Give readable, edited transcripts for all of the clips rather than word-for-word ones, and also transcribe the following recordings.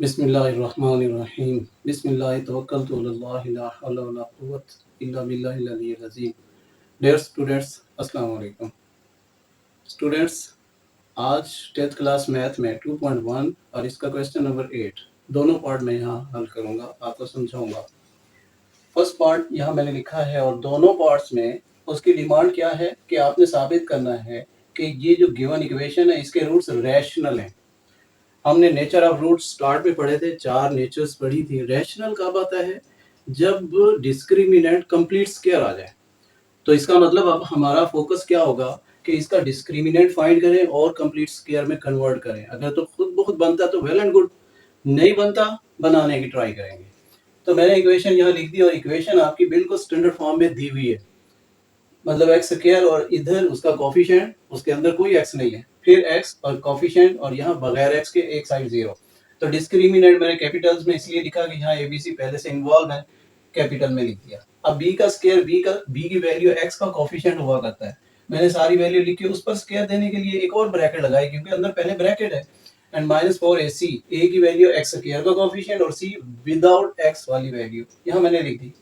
बिस्मिल्लाहिर्रहमानिर्रहीम बिस्मिल्लाहि तवक्कलतु अलल्लाहि ला हौला वला कुव्वता इल्ला बिल्लाहिल अलिय्यिल अज़ीम। डियर स्टूडेंट्स, अस्सलाम वालेकुम। स्टूडेंट्स, आज 10th क्लास मैथ में 2.1 और इसका क्वेश्चन नंबर 8 दोनों पार्ट में यहाँ हल करूँगा, आपको समझाऊँगा। फर्स्ट पार्ट यहाँ मैंने लिखा है और दोनों पार्ट्स में उसकी डिमांड क्या है कि आपने साबित करना है कि ये जो गिवन इक्वेशन है इसके रूट्स रैशनल हैं। हमने नेचर ऑफ रूट्स स्टार्ट में पढ़े थे, 4 नेचर्स पढ़ी थी। रैशनल कब आता है? जब डिस्क्रिमिनेंट कंप्लीट स्क्वायर आ जाए। तो इसका मतलब अब हमारा फोकस क्या होगा कि इसका डिस्क्रिमिनेंट फाइंड करें और कंप्लीट स्क्वायर में कन्वर्ट करें। अगर तो खुद ब खुद बनता तो वेल एंड गुड, नहीं बनता बनाने की ट्राई करेंगे। तो मैंने इक्वेशन यहाँ लिख दी और इक्वेशन आपकी बिल्कुल स्टैंडर्ड फॉर्म में दी हुई है, मतलब एक्स स्क्वायर और इधर उसका कोफिशिएंट, उसके अंदर कोई एक्स नहीं है, फिर एक्स और कोफिशिएंट और यहाँ बगैर एक्स के एक साइड जीरो। तो डिस्क्रिमिनेंट मैंने कैपिटल्स में इसलिए लिखा कि यहाँ एबीसी पहले से इन्वॉल्व है, कैपिटल में लिख दिया। अब बी का स्क्वायर, बी की वैल्यू एक्स का कोफिशिएंट हुआ करता है, मैंने सारी वैल्यू लिखी, उस पर स्क्वायर देने के लिए एक और ब्रैकेट लगाई क्योंकि अंदर पहले ब्रैकेट है। एंड -4ac, ए की वैल्यू एक्स स्क्वायर का कोफिशिएंट और सी विदाउट एक्स वाली वैल्यू यहाँ मैंने लिख दी।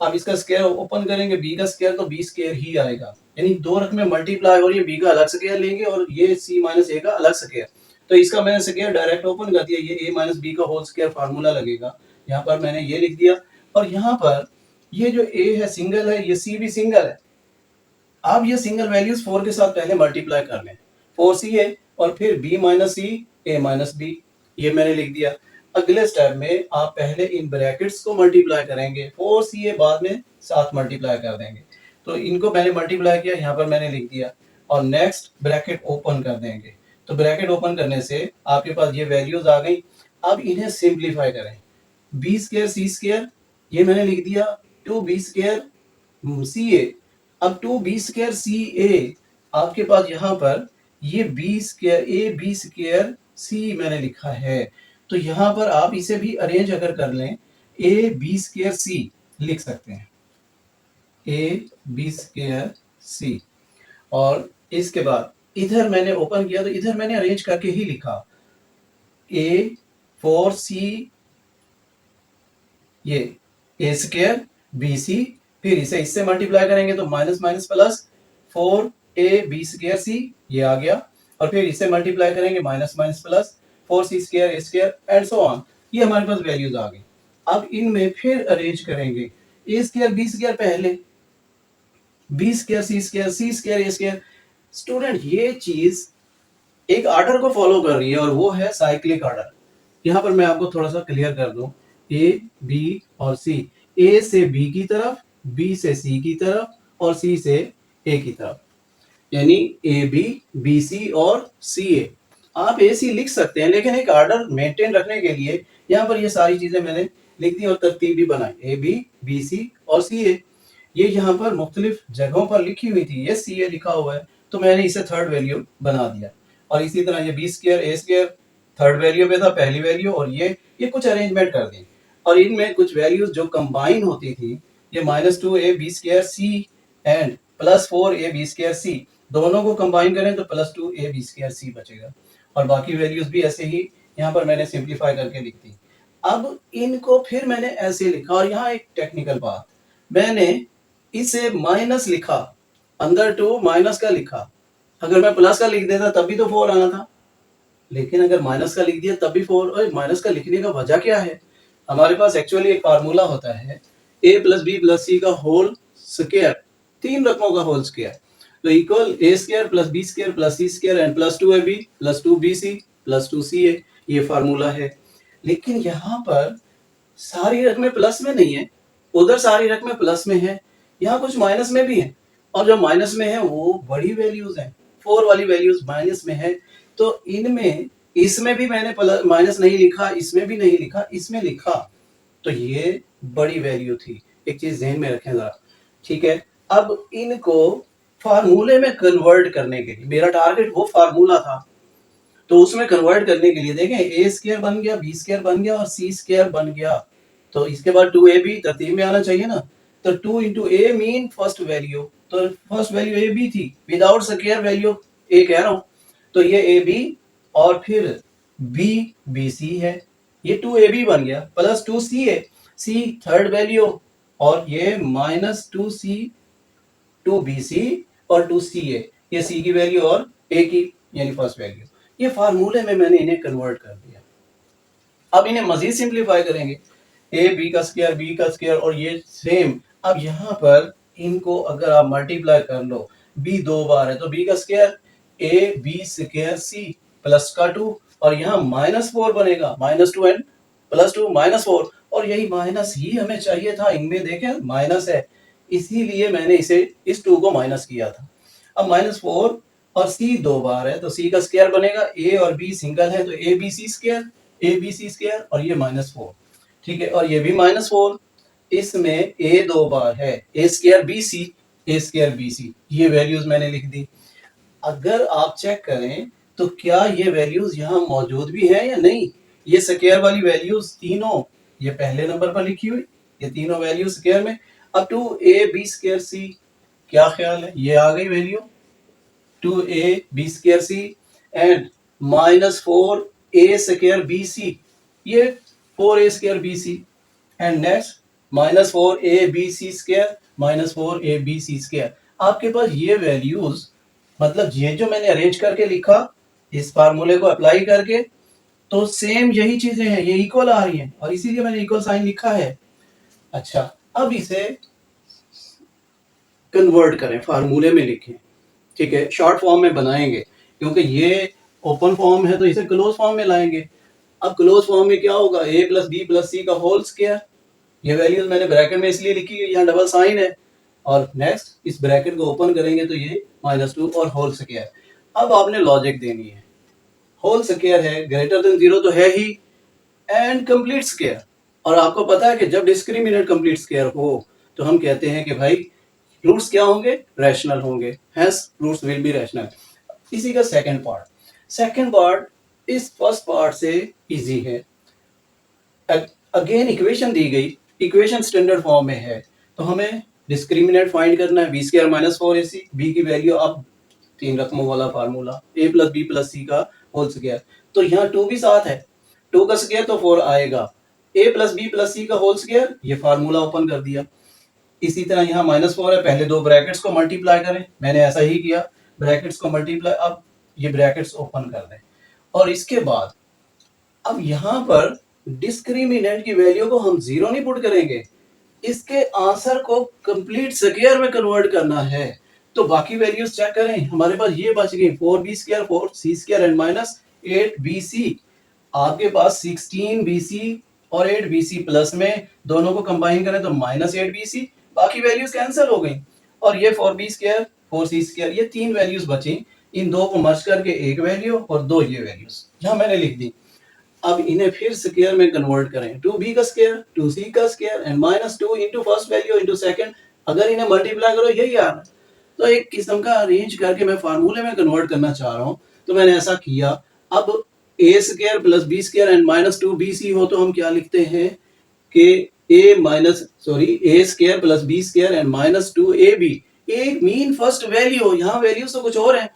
अब इसका स्क्वायर ओपन करेंगे, बी का स्क्वायर तो बी स्क्वायर ही आएगा, यानी दो रकमें मल्टीप्लाई हो रही है, बी का अलग स्क्वायर लेंगे और ये सी माइनस ए का अलग स्क्वायर। तो इसका मैंने स्क्वायर डायरेक्ट ओपन कर दिया, ये ए माइनस बी का होल स्क्वायर फार्मूला लगेगा, यहाँ पर मैंने ये लिख दिया। और यहाँ पर ये जो ए है सिंगल है, ये सी भी सिंगल है। अब ये सिंगल वैल्यूज 4 के साथ पहले मल्टीप्लाई कर लें, 4c है और फिर b माइनस सी ए माइनस बी, ये मैंने लिख दिया। अगले स्टेप में आप पहले इन ब्रैकेट्स को मल्टीप्लाई करेंगे, 4ca बाद में साथ मल्टीप्लाई कर देंगे। तो इनको मैंने मल्टीप्लाई किया, यहाँ पर मैंने लिख दिया और नेक्स्ट ब्रैकेट ओपन कर देंगे। तो ब्रैकेट ओपन करने से आपके पास ये वैल्यूज आ गई। अब इन्हें सिंप्लीफाई करें, बी स्क्वायर सी स्क्वायर ये मैंने लिख दिया, 2b स्क्वायर सी ए। अब 2b स्क्वायर सी ए आपके पास यहाँ पर ये b square A B square C मैंने लिखा है। तो यहाँ पर आप इसे भी अरेंज अगर कर लें, ए बी स्क्वायर सी लिख सकते हैं, ए बी स्क्वायर सी। और इसके बाद इधर मैंने ओपन किया तो इधर मैंने अरेंज करके ही लिखा, ए 4c ये ए स्क्वायर बी सी, फिर इसे इससे मल्टीप्लाई करेंगे तो minus minus plus 4a B square C ये आ गया, और फिर इसे मल्टीप्लाई करेंगे minus minus plus 4c square A square and so on. ये हमारे पास वैल्यूज आ गई। अब इनमें फिर अरेंज करेंगे, ए स्क्वायर बी स्क्वायर पहले, B square C square C square A square. Student ये चीज एक ऑर्डर को फॉलो कर रही है और वो है साइक्लिक ऑर्डर। यहाँ पर मैं आपको थोड़ा सा क्लियर कर दूं, ए बी और सी, ए से बी की तरफ, बी से सी की तरफ और सी से ए की तरफ, यानी ए बी बी सी और सी ए। आप ए सी लिख सकते हैं लेकिन एक ऑर्डर मेंटेन रखने के लिए यहाँ पर ये सारी चीजें मैंने लिख दी और तरतीब भी बनाई, ए बी बी सी और सी ए। ये यहाँ पर मुख्तलिफ जगहों पर लिखी हुई थी, ये सी ए लिखा हुआ है तो मैंने इसे थर्ड वैल्यू बना दिया। और इसी तरह ये B square A square third value पे था, पहली वैल्यू, और ये कुछ अरेंजमेंट कर दी। और इनमें कुछ वैल्यूज जो कंबाइन होती थी, ये -2a B square C and +4a B square C, दोनों को कंबाइन करें तो +2a बी स्क्वायर सी बचेगा। और बाकी वैल्यूज भी ऐसे ही यहाँ पर मैंने सिंप्लीफाई करके लिख दी। अब इनको फिर मैंने ऐसे लिखा, और यहाँ एक टेक्निकल बात, मैंने इसे माइनस लिखा, अंदर 2 माइनस का लिखा। अगर मैं प्लस का लिख देता तब भी तो 4 आना था, लेकिन अगर माइनस का लिख दिया तब भी 4। और माइनस का लिखने का वजह क्या है? हमारे पास एक्चुअली एक फार्मूला होता है, a प्लस बी प्लस सी का होल स्क्वायर, 3 रकमों का होल स्क्वायर, तो equal a square plus b square plus c square and +2ab plus 2bc plus 2ca, ये फार्मूला है। लेकिन यहाँ पर सारी रकमें प्लस में नहीं है, उधर सारी रकमें प्लस में है, यहाँ कुछ माइनस में भी है, और जो माइनस में है वो बड़ी वैल्यूज हैं, 4 वाली वैल्यूज माइनस में है। तो इनमें इसमें भी मैंने माइनस नहीं लिखा, इसमें भी नहीं लिखा, इसमें लिखा, तो ये बड़ी वैल्यू थी। एक चीज ध्यान में रखें जरा, ठीक है। अब इनको फार्मूले में कन्वर्ट करने के लिए, मेरा टारगेट वो फार्मूला था, तो उसमें कन्वर्ट करने के लिए देखें, ए स्क्वायर बन गया, बी स्क्वायर बन गया और सी स्क्वायर बन गया। तो इसके बाद 2ab तरतीब में आना चाहिए ना, तो 2 इंटू ए मीन फर्स्ट वैल्यू, तो फर्स्ट वैल्यू ए बी थी, विदाउट स्क्वायर वैल्यू ए कह रहा हूं, तो ये ए बी और फिर बी बी सी है, ये 2ab बन गया plus 2ca, c third value, और ये माइनस 2c 2bc और 2ca, ये c की वैल्यू और a की यानी फर्स्ट वैल्यू। ये फार्मूले में मैंने इन्हें कन्वर्ट कर दिया। अब इन्हें मजीद सिंप्लीफाई करेंगे, ए बी का स्क्वायर बी का स्क्वायर और ये सेम। अब यहाँ पर इनको अगर आप मल्टीप्लाई कर लो, बी दो बार है तो बी का square A B square c plus का 2, और यहाँ -4 बनेगा, -2 एंड +2 -4, और यही माइनस ही हमें चाहिए था। इनमें देखें माइनस है, इसीलिए मैंने इसे इस 2 को माइनस किया था। अब -4 और c दो बार है तो c का स्क्वायर बनेगा, a और b सिंगल है तो a b c square, a b c square, और ये -4, ठीक है, और ये भी -4। इसमें a दो बार है, a square b c, a square b c, ये वैल्यूज मैंने लिख दी। अगर आप चेक करें तो क्या ये वैल्यूज यहाँ मौजूद भी है या नहीं? ये स्क्वायर वाली वैल्यूज तीनों, ये पहले नंबर पर लिखी हुई, ये तीनों वैल्यूज स्क्वायर में। अब 2ab स्क्वायर c, क्या ख्याल है, ये आ गई value 2ab square c and -4a square bc, ये 4a square bc, and next -4abc square -4abc square. आपके पास ये वैल्यूज, मतलब ये जो मैंने अरेंज करके लिखा इस फार्मूले को अप्लाई करके, तो सेम यही चीजें हैं, ये इक्वल आ रही हैं, और इसीलिए मैंने इक्वल साइन लिखा है। अच्छा, अब इसे कन्वर्ट करें, फार्मूले में लिखें, ठीक है, शॉर्ट फॉर्म में बनाएंगे, क्योंकि ये ओपन फॉर्म है तो इसे क्लोज फॉर्म में लाएंगे। अब क्लोज फॉर्म में क्या होगा, a प्लस बी प्लस सी का होल स्क्वायर, ये वैल्यूज मैंने ब्रैकेट में इसलिए लिखी है, यहाँ डबल साइन है, और नेक्स्ट इस ब्रैकेट को ओपन करेंगे तो ये -2 और होल स्क्वायर। अब आपने लॉजिक देनी है, होल स्क्वायर है, ग्रेटर देन 0 तो है ही, एंड कंप्लीट स्क्वायर, और आपको पता है कि जब डिस्क्रिमिनेट कंप्लीट स्क्वायर हो तो हम कहते हैं कि भाई रूट्स क्या होंगे, रैशनल होंगे, hence roots will be rational. इसी का सेकंड पार्ट इस फर्स्ट पार्ट से इजी है। अगेन इक्वेशन दी गई, इक्वेशन स्टैंडर्ड फॉर्म में है, तो हमें डिस्क्रिमिनेंट फाइंड करना है, बी स्क्वायर -4ac, बी की वैल्यू, अब 3 रकमों वाला formula, a plus B plus सी का होल स्क्वायर, तो यहाँ 2 भी साथ है, 2 का स्क्वायर तो 4 आएगा, a प्लस बी प्लस सी का होल स्क्वायर, ये फार्मूला ओपन कर दिया। इसी तरह यहाँ -4 है, पहले दो ब्रैकेट्स को मल्टीप्लाई करें, मैंने ऐसा ही किया, ब्रैकेट्स को मल्टीप्लाई, अब ये ब्रैकेट्स ओपन कर दें, और इसके बाद अब यहाँ पर डिस्क्रिमिनेंट की वैल्यू को हम 0 नहीं पुट करेंगे, इसके आंसर को कंप्लीट स्क्वायर में कन्वर्ट करना है। तो बाकी वैल्यूज चेक करें, हमारे पास ये बच गई 4b square 4c square and -8bc, आपके पास 16bc और 8bc प्लस में दोनों को कंबाइन करें तो -8bc, बाकी वैल्यूज कैंसिल हो गई, और ये 4b स्क्वायर 4c स्क्वायर, ये तीन वैल्यूज बची, इन दो को मर्ज करके एक वैल्यू और दो ये वैल्यूज यहाँ मैंने लिख दी। अब इन्हें फिर स्क्वायर में कन्वर्ट करें, 2b का स्क्वायर 2c का square and -2 into first value into second, अगर इन्हें मल्टीप्लाई करो यही आ रहा है। तो एक किस्म का अरेंज करके मैं फार्मूले में कन्वर्ट करना चाह रहा हूँ, तो मैंने ऐसा किया। अब a square plus b square and -2bc हो तो हम क्या लिखते हैं कि a square plus b square and -2ab, एक मीन फर्स्ट वैल्यू, यहाँ वैल्यूज तो कुछ और है,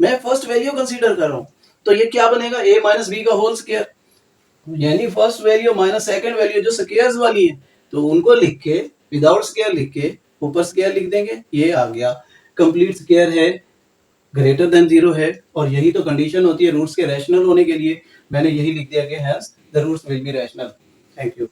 मैं फर्स्ट वैल्यू कंसीडर कर रहा हूँ, तो ये क्या बनेगा, a माइनस बी का होल स्क्वायर, यानी first value minus second value जो स्क्वायर्स वाली है, तो उनको लिख के विदाउट स्क्वायर लिख के ऊपर स्क्वायर लिख देंगे, ये आ गया। कंप्लीट स्क्वायर है, ग्रेटर देन 0 है, और यही तो कंडीशन होती है रूट्स के रैशनल होने के लिए, मैंने यही लिख दिया कि hence the roots will be rational. Thank you.